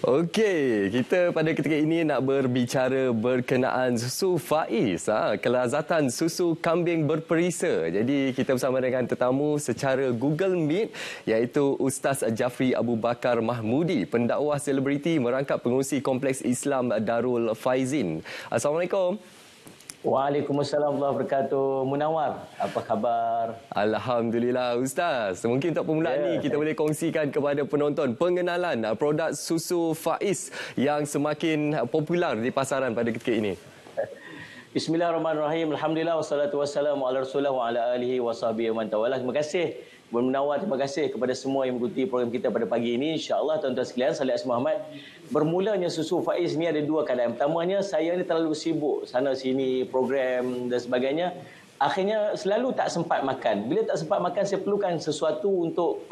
Okey, kita pada ketika ini nak berbicara berkenaan susu Faiz, kelazatan susu kambing berperisa. Jadi kita bersama dengan tetamu secara Google Meet iaitu Ustaz Jafri Abu Bakar Mahmudi, pendakwah selebriti merangkap pengurusi Kompleks Islam Darul Faizin. Assalamualaikum. Waalaikumsalam warahmatullahi wabarakatuh. Munawar, apa khabar? Alhamdulillah Ustaz. Mungkin untuk permulaan ni kita boleh kongsikan kepada penonton pengenalan produk susu Faiz yang semakin popular di pasaran pada ketika ini. Bismillahirrahmanirrahim. Alhamdulillah wassalatu wassalamu ala Rasulillah wa ala alihi wa sahbihi wa man tawalah. Terima kasih Bun Munawar, terima kasih kepada semua yang mengikuti program kita pada pagi ini. InsyaAllah tuan-tuan sekalian, Salih Asma Ahmad. Bermulanya susu Faiz ni ada dua keadaan. Pertamanya, saya ni terlalu sibuk sana sini program dan sebagainya. Akhirnya selalu tak sempat makan. Bila tak sempat makan, saya perlukan sesuatu untuk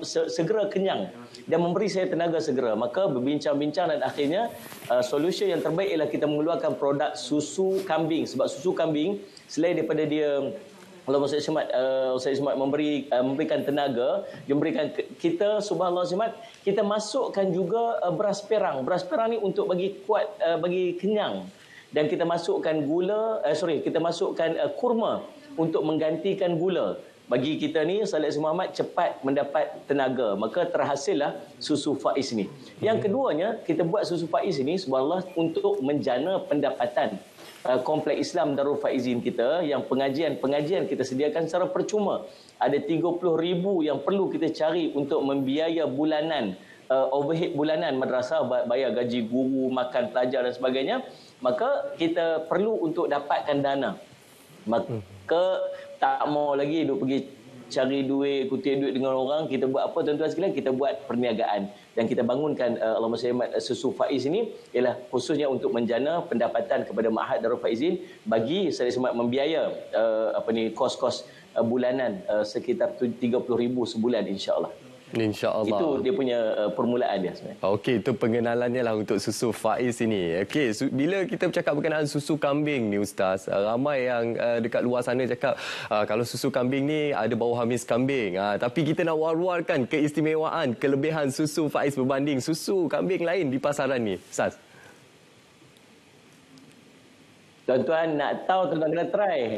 segera kenyang dan memberi saya tenaga segera. Maka berbincang-bincang dan akhirnya solusi yang terbaik ialah kita mengeluarkan produk susu kambing. Sebab susu kambing selain daripada dia Ustaz Ismat memberikan tenaga, dia memberikan kita, subhanallah Ismat, kita masukkan juga beras perang. Beras perang ni untuk bagi kuat, bagi kenyang. Dan kita masukkan kita masukkan kurma untuk menggantikan gula. Bagi kita ni, Salih Muhammad cepat mendapat tenaga. Maka terhasillah susu Faiz ni. Yang keduanya, kita buat susu Faiz ni, subhanallah, untuk menjana pendapatan Kompleks Islam Darul Faizin kita, yang pengajian kita sediakan secara percuma. Ada 30,000 yang perlu kita cari untuk membiaya bulanan, overhead bulanan madrasah, bayar gaji guru, makan pelajar dan sebagainya. Maka kita perlu untuk dapatkan dana. Maka tak mau lagi duk pergi cari duit, kutip duit dengan orang. Kita buat apa tuan-tuan sekalian? Kita buat perniagaan. Dan kita bangunkan Allahumma salli susu Faiz ini ialah khususnya untuk menjana pendapatan kepada Ma'had Darul Faizin bagi saya semat membiaya kos-kos bulanan sekitar 30,000 sebulan insya-Allah. InsyaAllah. Itu dia punya permulaan dia sebenarnya. Okey, itu pengenalannya lah untuk susu Faiz ini. Okey, bila kita bercakap berkenaan susu kambing ni Ustaz, ramai yang dekat luar sana cakap kalau susu kambing ni ada bau hamis kambing. Tapi kita nak war-warkan keistimewaan, kelebihan susu Faiz berbanding susu kambing lain di pasaran ni, Ustaz. Tuan-tuan nak tahu, tuan-tuan kena try.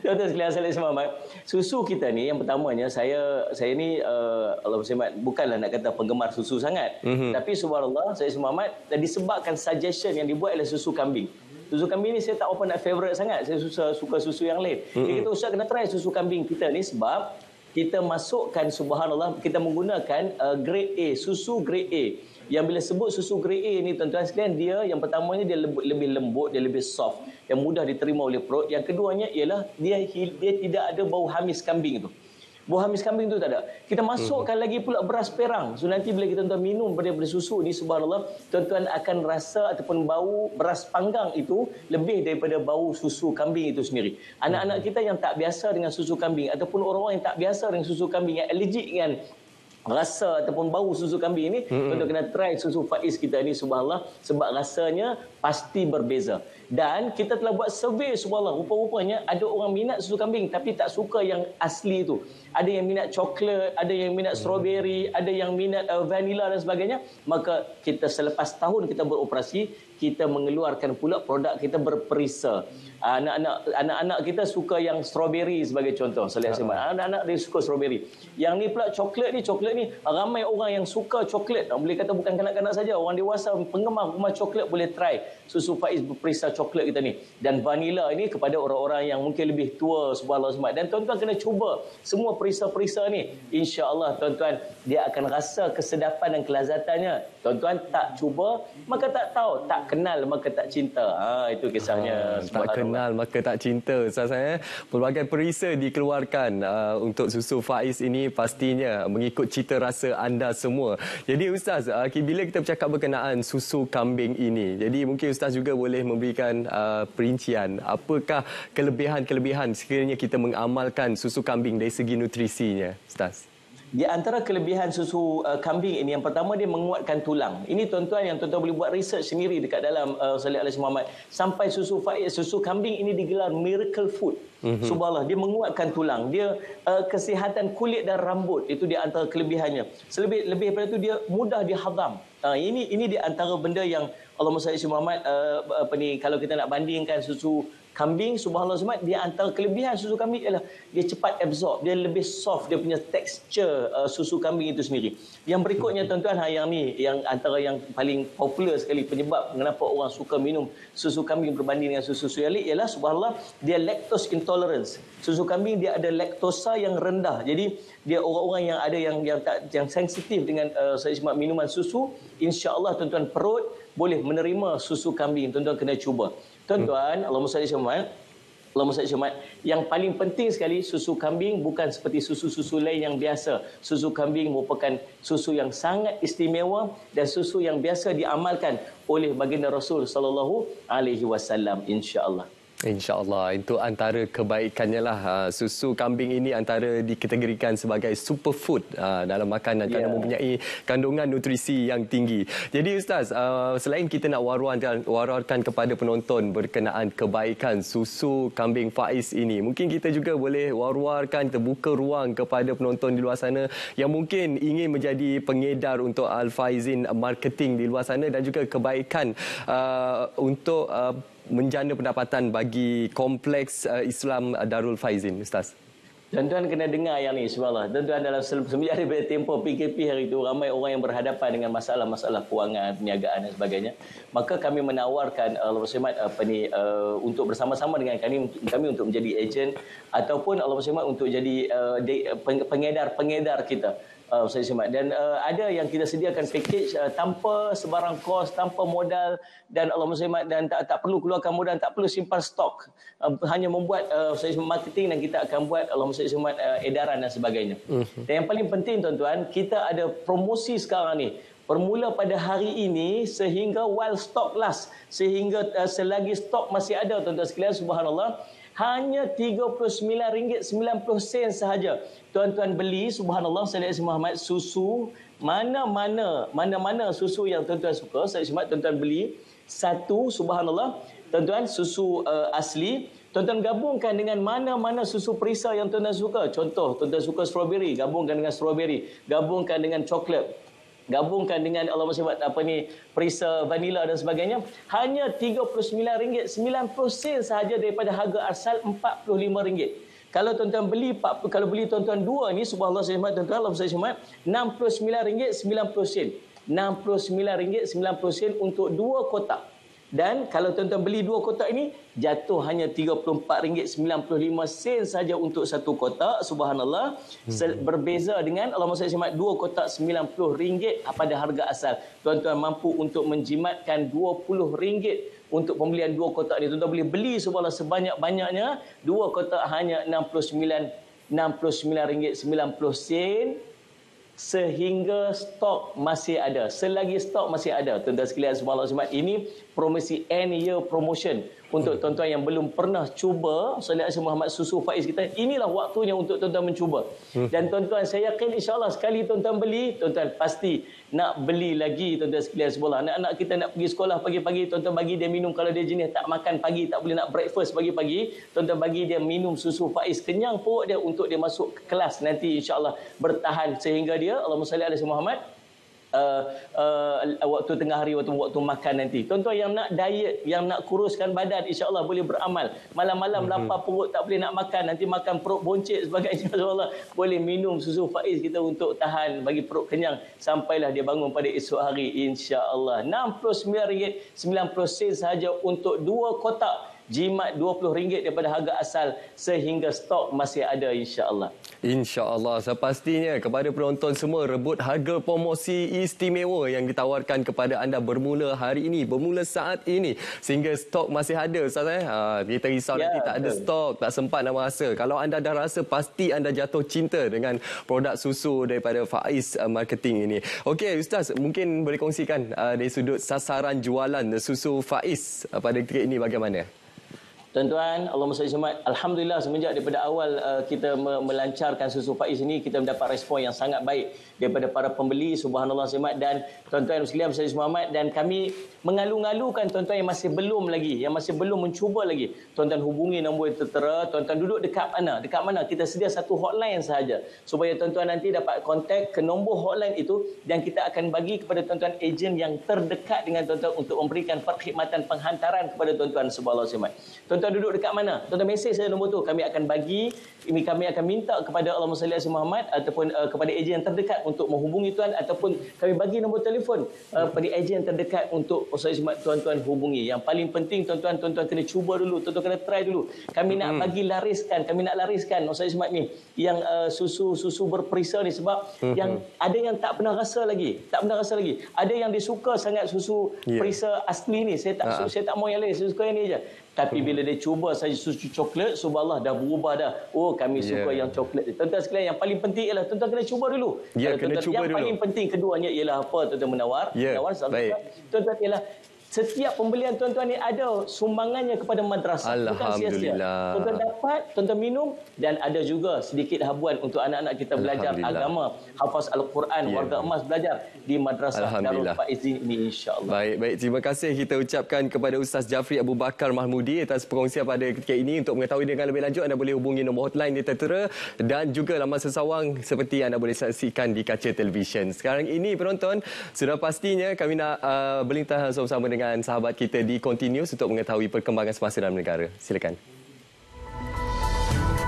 Tuan-tuan sekalian, Salih Muhammad, susu kita ni yang pertamanya, saya ni Allah bersemat, bukanlah nak kata penggemar susu sangat. Tapi subhanallah, Salih Muhammad, disebabkan suggestion yang dibuat oleh susu kambing. Susu kambing ni saya tak apa nak favourite sangat. Saya suka susu yang lain. Jadi kita ustaz kena try susu kambing kita ni sebab kita masukkan, subhanallah, kita menggunakan grade A, susu grade A. Yang bila sebut susu grade A ni tuan-tuan sekalian, dia yang pertamanya dia lebih lembut, dia lebih soft, yang mudah diterima oleh perut. Yang keduanya ialah dia tidak ada bau hamis kambing tu. Bau hamis kambing tu tak ada. Kita masukkan lagi pula beras perang. So nanti bila kita tuan minum daripada susu ni, subhanallah, tuan-tuan akan rasa ataupun bau beras panggang itu lebih daripada bau susu kambing itu sendiri. Anak-anak kita yang tak biasa dengan susu kambing ataupun orang-orang yang tak biasa dengan susu kambing, yang allergik dengan rasa ataupun bau susu kambing ini, tuan-tuan kena try susu Faiz kita ni, subhanallah, sebab rasanya pasti berbeza. Dan kita telah buat survey, subhanallah, rupa-rupanya ada orang minat susu kambing tapi tak suka yang asli tu. Ada yang minat coklat, ada yang minat strawberry, ada yang minat vanilla dan sebagainya. Maka kita selepas tahun kita beroperasi, kita mengeluarkan pula produk kita berperisa. Anak-anak kita suka yang strawberry sebagai contoh. Anak-anak dia suka strawberry. Yang ni pula coklat ni ramai orang yang suka coklat. Boleh kata bukan kanak-kanak saja, orang dewasa penggemar coklat boleh try susu Faiz berperisa coklat kita ni. Dan vanilla ini kepada orang-orang yang mungkin lebih tua, subhanallah. Dan tuan-tuan kena cuba semua perisa-perisa ni. InsyaAllah tuan-tuan, dia akan rasa kesedapan dan kelazatannya. Tuan-tuan tak cuba maka tak tahu, tak kenal maka tak cinta. Itu kisahnya. Tak kenal maka tak cinta. Ustaz, pelbagai perisa dikeluarkan untuk susu Faiz ini, pastinya mengikut cita rasa anda semua. Jadi Ustaz, bila kita bercakap berkenaan susu kambing ini, jadi mungkin Ustaz juga boleh memberikan perincian apakah kelebihan-kelebihan sekiranya kita mengamalkan susu kambing dari segi nutrisinya, Ustaz. Di antara kelebihan susu kambing ini, yang pertama dia menguatkan tulang. Ini tuan-tuan yang tuan-tuan boleh buat research sendiri dekat dalam Salih Alaihi Muhammad. Sampai susu kambing ini digelar miracle food. Subhanallah, dia menguatkan tulang. Dia kesihatan kulit dan rambut, itu di antara kelebihannya. Lebih daripada itu, dia mudah dihadam. Ini di antara benda yang Allahumma salli ala Muhammad, kalau kita nak bandingkan susu kambing, subhanallah, dia antara kelebihan susu kambing ialah dia cepat absorb, dia lebih soft, dia punya tekstur susu kambing itu sendiri. Yang berikutnya tuan-tuan, yang ni yang antara yang paling popular sekali penyebab kenapa orang suka minum susu kambing berbanding dengan susu susu ialah subhanallah, dia lactose intolerance. Susu kambing dia ada laktosa yang rendah. Jadi dia orang-orang yang ada yang sensitif dengan minuman susu, insya-Allah tuan-tuan perut boleh menerima susu kambing. Tuan-tuan kena cuba. Tuan-tuan, Allahumma salli ala Muhammad, yang paling penting sekali, susu kambing bukan seperti susu-susu lain yang biasa. Susu kambing merupakan susu yang sangat istimewa dan susu yang biasa diamalkan oleh baginda Rasul sallallahu alaihi wasallam, insya-Allah. InsyaAllah, itu antara kebaikannya lah. Susu kambing ini antara dikategorikan sebagai superfood dalam makanan kerana mempunyai kandungan nutrisi yang tinggi. Jadi Ustaz, selain kita nak war-warkan kepada penonton berkenaan kebaikan susu kambing Faiz ini, mungkin kita juga boleh war-warkan, terbuka ruang kepada penonton di luar sana yang mungkin ingin menjadi pengedar untuk Al-Faizin marketing di luar sana dan juga kebaikan untuk menjana pendapatan bagi kompleks Islam Darul Faizin, Ustaz. Tuan-tuan kena dengar yang ni, subhanallah. Tuan-tuan, dalam semenjak daripada tempoh PKP hari itu, ramai orang yang berhadapan dengan masalah-masalah kewangan, perniagaan dan sebagainya. Maka kami menawarkan untuk bersama-sama dengan kami untuk menjadi ejen ataupun untuk jadi pengedar kita. Dan ada yang kita sediakan package tanpa sebarang kos, tanpa modal, dan dan tak perlu keluarkan modal, tak perlu simpan stok, hanya membuat marketing dan kita akan buat edaran dan sebagainya. Dan yang paling penting tuan-tuan, kita ada promosi sekarang ni. Bermula pada hari ini sehingga while stock last, sehingga selagi stok masih ada tuan-tuan sekalian, subhanallah, hanya RM39.90 sahaja. Tuan-tuan beli, subhanallah, Salih Alaihi Muhammad, susu mana-mana susu yang tuan-tuan suka, Salih Alaihi Muhammad, tuan-tuan beli satu, subhanallah, tuan-tuan, susu asli. Tuan-tuan gabungkan dengan mana-mana susu perisa yang tuan-tuan suka. Contoh, tuan-tuan suka strawberry, gabungkan dengan strawberry, gabungkan dengan coklat, gabungkan dengan perisa vanila dan sebagainya. Hanya RM39.90 sahaja daripada harga asal RM45. Kalau tuan-tuan beli tuan-tuan dua ni, subhanallah, tuan-tuan, RM69.90. RM69.90 untuk dua kotak. Dan kalau tuan-tuan beli dua kotak ini, jatuh hanya RM34.95 saja untuk satu kotak, subhanallah. Berbeza dengan dua kotak RM90 pada harga asal. Tuan-tuan mampu untuk menjimatkan RM20 untuk pembelian dua kotak ini. Tuan-tuan boleh beli subhanallah sebanyak-banyaknya. Dua kotak hanya RM69.90 sehingga stok masih ada. Selagi stok masih ada, tuan-tuan sekalian, subhanallah, ini promosi end year promotion untuk tuan-tuan yang belum pernah cuba Salih Alaihi Muhammad susu Faiz kita. Inilah waktunya untuk tuan-tuan mencuba. Dan tuan-tuan, saya yakin insya-Allah sekali tuan-tuan beli, tuan-tuan pasti nak beli lagi, tuan-tuan sekalian, subhanallah. Anak-anak kita nak pergi sekolah pagi-pagi, tuan-tuan bagi dia minum. Kalau dia jenis tak makan pagi, tak boleh nak breakfast pagi-pagi, tuan-tuan bagi dia minum susu Faiz, kenyang perut dia untuk dia masuk kelas nanti, insya-Allah bertahan sehingga dia, Allahumma salli ala Muhammad, waktu tengah hari, waktu makan nanti. Tuan-tuan yang nak diet, yang nak kuruskan badan, insya-Allah boleh beramal. Malam-malam lapar perut, tak boleh nak makan, nanti makan perut boncit sebagainya, insya-Allah boleh minum susu Faiz kita untuk tahan bagi perut kenyang sampailah dia bangun pada esok hari, insya-Allah. RM69.90 sahaja untuk dua kotak. Jimat RM20 daripada harga asal sehingga stok masih ada, insya-Allah. InsyaAllah, sepastinya kepada penonton semua, rebut harga promosi istimewa yang ditawarkan kepada anda bermula hari ini, bermula saat ini sehingga stok masih ada, Ustaz. Kita risau nanti tak ada stok, tak sempat nak rasa. Kalau anda dah rasa, pasti anda jatuh cinta dengan produk susu daripada Faiz Marketing ini. Okey Ustaz, mungkin boleh kongsikan dari sudut sasaran jualan susu Faiz pada ketika ini bagaimana? Tuan-tuan, Allahumma salli Muhammad. Alhamdulillah semenjak daripada awal kita melancarkan susu Faiz ini, kita mendapat respon yang sangat baik daripada para pembeli. Subhanallah Muhammad. Dan tuan-tuan sekalian salli Muhammad, dan kami mengalu-ngalukan tuan-tuan yang masih belum lagi, yang masih belum mencuba lagi. Tuan-tuan hubungi nombor yang tertera. Tuan-tuan duduk dekat mana? Dekat mana? Kita sedia satu hotline sahaja supaya tuan-tuan nanti dapat kontak ke nombor hotline itu, dan kita akan bagi kepada tuan-tuan ejen yang terdekat dengan tuan-tuan untuk memberikan perkhidmatan penghantaran kepada tuan-tuan. Subhanallah Muhammad. Tuan-tuan duduk dekat mana? Tuan-tuan mesej saya nombor tu. Kami akan bagi, kami akan minta kepada Allahumma salli ala Muhammad ataupun kepada ejen yang terdekat untuk menghubungi tuan, ataupun kami bagi nombor telefon pada ejen yang terdekat untuk tuan-tuan hubungi. Yang paling penting tuan-tuan kena cuba dulu, tuan-tuan kena try dulu. Kami nak bagi lariskan, kami nak lariskan Ustaz Ismat ni yang susu berperisa ni, sebab yang ada yang tak pernah rasa lagi. Ada yang dia suka sangat susu perisa asli ni. Saya tak mau yang lain, saya suka yang ni je. Tapi bila dia cuba saja susu coklat, subhanallah dah berubah dah. Oh, kami suka yang coklat. Tuan-tuan sekalian, yang paling penting ialah tuan-tuan kena cuba dulu. Kena cuba yang dulu. paling penting keduanya ialah apa? Tuan-tuan menawar. Tuan-tuan ialah setiap pembelian tuan-tuan ni ada sumbangannya kepada madrasah. Bukan sia-sia. Tuan-tuan dapat, tuan-tuan minum, dan ada juga sedikit habuan untuk anak-anak kita belajar agama, hafaz Al-Quran, warga emas belajar di Madrasah Darul Faizin ini, insya-Allah. Baik. Terima kasih kita ucapkan kepada Ustaz Jafri Abu Bakar Mahmudi atas perkongsian pada ketika ini. Untuk mengetahui dengan lebih lanjut, anda boleh hubungi nombor hotline di tertera, dan juga laman sesawang seperti anda boleh saksikan di kaca televisyen. Sekarang ini penonton, sudah pastinya kami nak berlintah sama-sama dengan sahabat kita di Continuous untuk mengetahui perkembangan semasa dalam negara. Silakan.